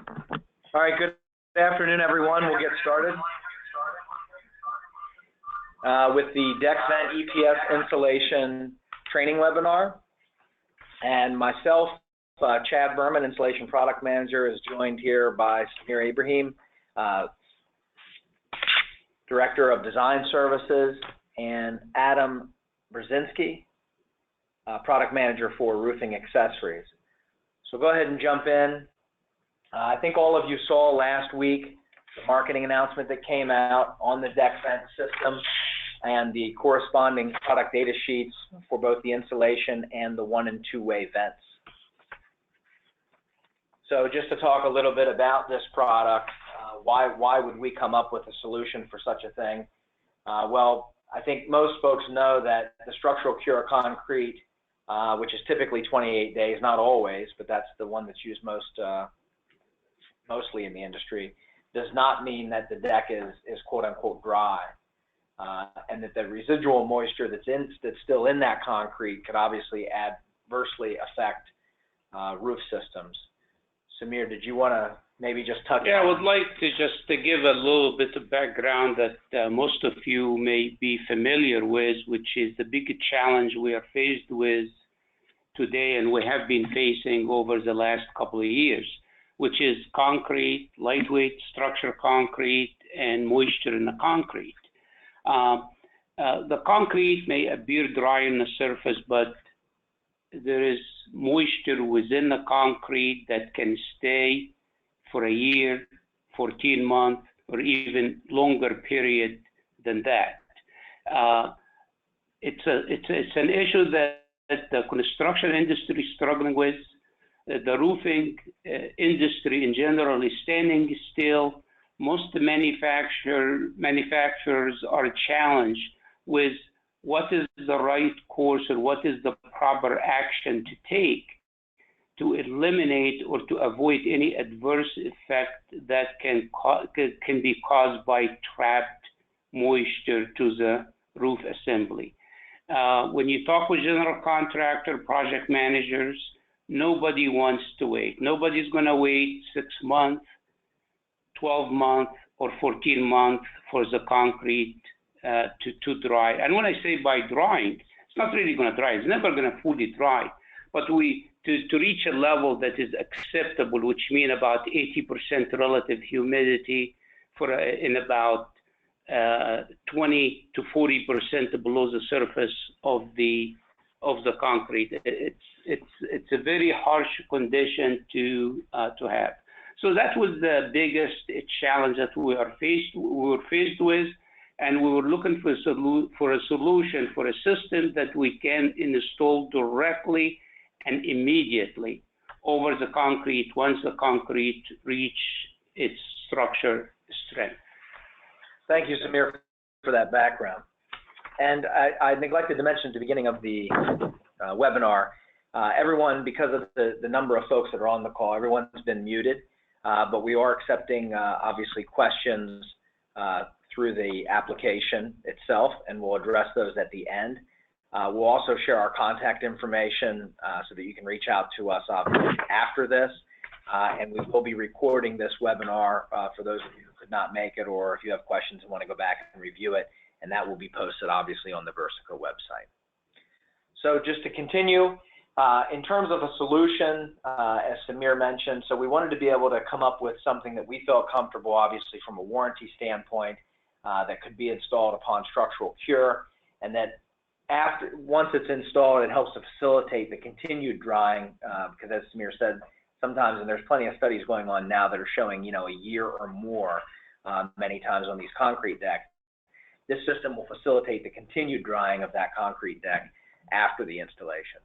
All right, good afternoon, everyone. We'll get started with the DeckVent EPS Insulation training webinar. And myself, Chad Berman, Installation Product Manager, is joined here by Samir Ibrahim, Director of Design Services, and Adam Brzezinski, Product Manager for Roofing Accessories. So go ahead and jump in. I think all of you saw last week the marketing announcement that came out on the DeckVent system and the corresponding product data sheets for both the insulation and the one- and two-way vents. So just to talk a little bit about this product, why would we come up with a solution for such a thing? Well, I think most folks know that the structural cure concrete, which is typically 28 days, not always, but that's the one that's used mostly in the industry, does not mean that the deck is quote unquote dry, and that the residual moisture that's still in that concrete could obviously adversely affect roof systems. Samir, did you want to maybe just touch on? Yeah, I would like to give a little bit of background that most of you may be familiar with, which is the big challenge we are faced with today and we have been facing over the last couple of years, which is concrete, lightweight structure concrete, and moisture in the concrete. The concrete may appear dry on the surface, but there is moisture within the concrete that can stay for a year, 14 months, or even longer period than that. It's an issue that the construction industry is struggling with. The roofing industry in general is standing still. Most manufacturers are challenged with what is the right course or what is the proper action to take to eliminate or to avoid any adverse effect that can be caused by trapped moisture to the roof assembly. When you talk with general contractor, project managers, nobody wants to wait. Nobody's going to wait 6 months, 12 months, or 14 months for the concrete to dry. And when I say by drying, it's not really going to dry. It's never going to fully dry. But to reach a level that is acceptable, which means about 80% relative humidity in about 20 to 40% below the surface of the concrete. It's a very harsh condition to have. So that was the biggest challenge that we were faced with, and we were looking for a solution, for a system that we can install directly and immediately over the concrete once the concrete reach its structure strength. Thank you, Samir, for that background. And I neglected to mention at the beginning of the webinar, everyone, because of the number of folks that are on the call, everyone's been muted, but we are accepting, obviously, questions through the application itself, and we'll address those at the end. We'll also share our contact information so that you can reach out to us after this, and we will be recording this webinar for those of you who could not make it, or if you have questions and want to go back and review it, and that will be posted obviously on the Versico website. So just to continue, in terms of a solution, as Samir mentioned, so we wanted to be able to come up with something that we felt comfortable, obviously from a warranty standpoint, that could be installed upon structural cure, and that once it's installed, it helps to facilitate the continued drying, because as Samir said, sometimes, and there's plenty of studies going on now that are showing, a year or more, many times on these concrete decks. This system will facilitate the continued drying of that concrete deck after the installation.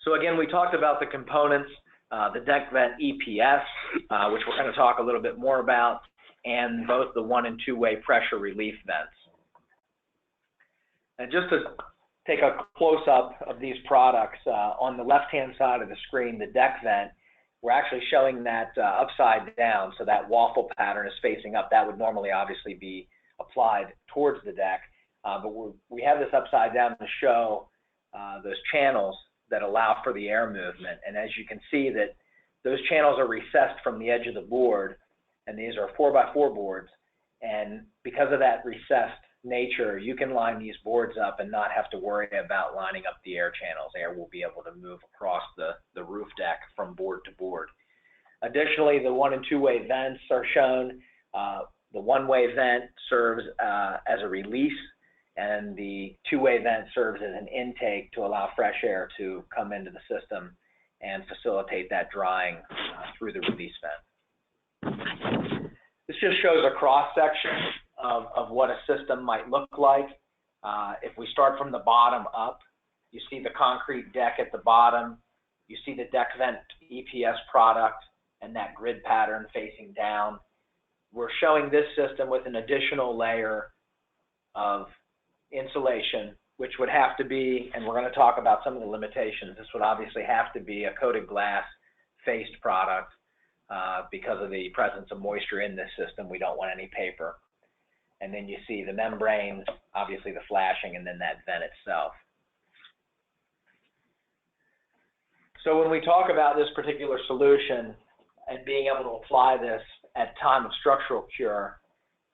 So again, we talked about the components, the DeckVent EPS, which we're going to talk a little bit more about, and both the one- and two-way pressure relief vents. And just to take a close-up of these products, on the left-hand side of the screen, the DeckVent, we're actually showing that upside down, so that waffle pattern is facing up. That would normally obviously be applied towards the deck, but we have this upside down to show those channels that allow for the air movement. And as you can see, that those channels are recessed from the edge of the board, and these are 4x4 boards. And because of that recessed nature, you can line these boards up and not have to worry about lining up the air channels. Air will be able to move across the roof deck from board to board. Additionally, the one and two-way vents are shown. The one-way vent serves as a release, and the two-way vent serves as an intake to allow fresh air to come into the system and facilitate that drying through the release vent. This just shows a cross-section of what a system might look like. If we start from the bottom up, you see the concrete deck at the bottom, you see the DeckVent EPS product and that grid pattern facing down. We're showing this system with an additional layer of insulation, which would have to be, and we're going to talk about some of the limitations, this would obviously have to be a coated glass faced product because of the presence of moisture in this system. We don't want any paper. And then you see the membranes, obviously the flashing, and then that vent itself. So when we talk about this particular solution and being able to apply this at time of structural cure,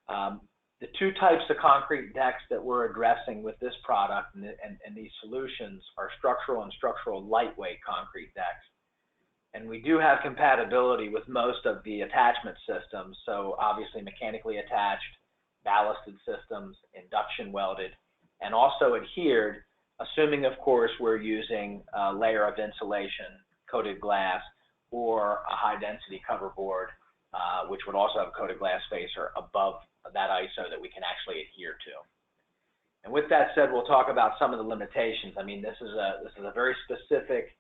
the two types of concrete decks that we're addressing with this product and these solutions are structural and structural lightweight concrete decks. And we do have compatibility with most of the attachment systems, so obviously mechanically attached, ballasted systems, induction welded, and also adhered, assuming of course we're using a layer of insulation, coated glass, or a high density cover board, which would also have a coated glass facer above that ISO that we can actually adhere to. And with that said, we'll talk about some of the limitations. I mean, this is a very specific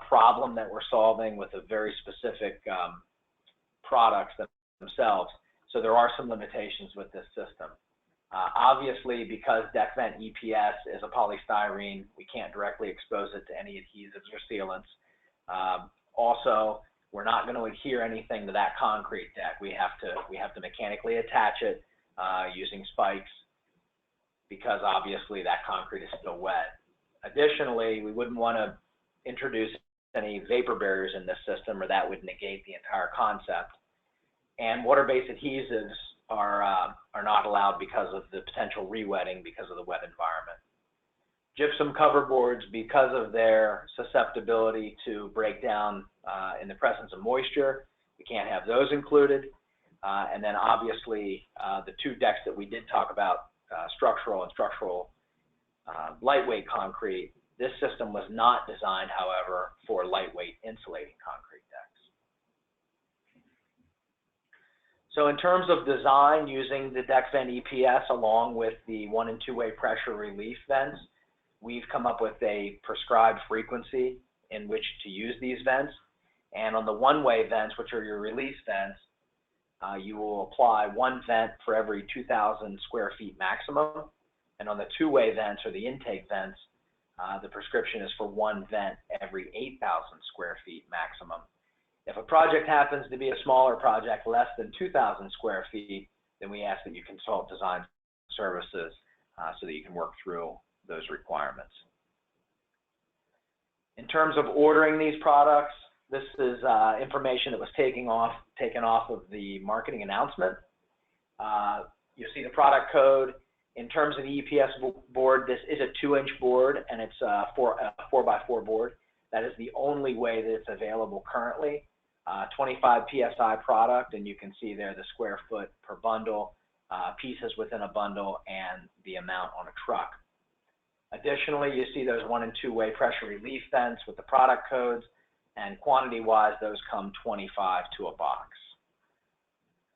problem that we're solving with a very specific products themselves. So there are some limitations with this system. Obviously, because DeckVent EPS is a polystyrene, we can't directly expose it to any adhesives or sealants. Also, we're not going to adhere anything to that concrete deck. We have to mechanically attach it using spikes because obviously that concrete is still wet. Additionally, we wouldn't want to introduce any vapor barriers in this system, or that would negate the entire concept. And water-based adhesives are not allowed because of the potential re-wetting because of the wet environment. Gypsum cover boards, because of their susceptibility to break down in the presence of moisture, we can't have those included. And then obviously the two decks that we did talk about, structural and structural lightweight concrete, this system was not designed, however, for lightweight insulating concrete decks. So in terms of design, using the DeckVent EPS along with the one and two-way pressure relief vents, we've come up with a prescribed frequency in which to use these vents. And on the one-way vents, which are your release vents, you will apply one vent for every 2,000 square feet maximum. And on the two-way vents, or the intake vents, the prescription is for one vent every 8,000 square feet maximum. If a project happens to be a smaller project, less than 2,000 square feet, then we ask that you consult design services so that you can work through those requirements. In terms of ordering these products, this is information that was taken off of the marketing announcement. You'll see the product code. In terms of the EPS board, this is a 2-inch board, and it's a 4x4 board. That is the only way that it's available currently. 25 PSI product, and you can see there the square foot per bundle, pieces within a bundle, and the amount on a truck. Additionally, you see those one and two-way pressure relief vents with the product codes, and quantity-wise, those come 25 to a box.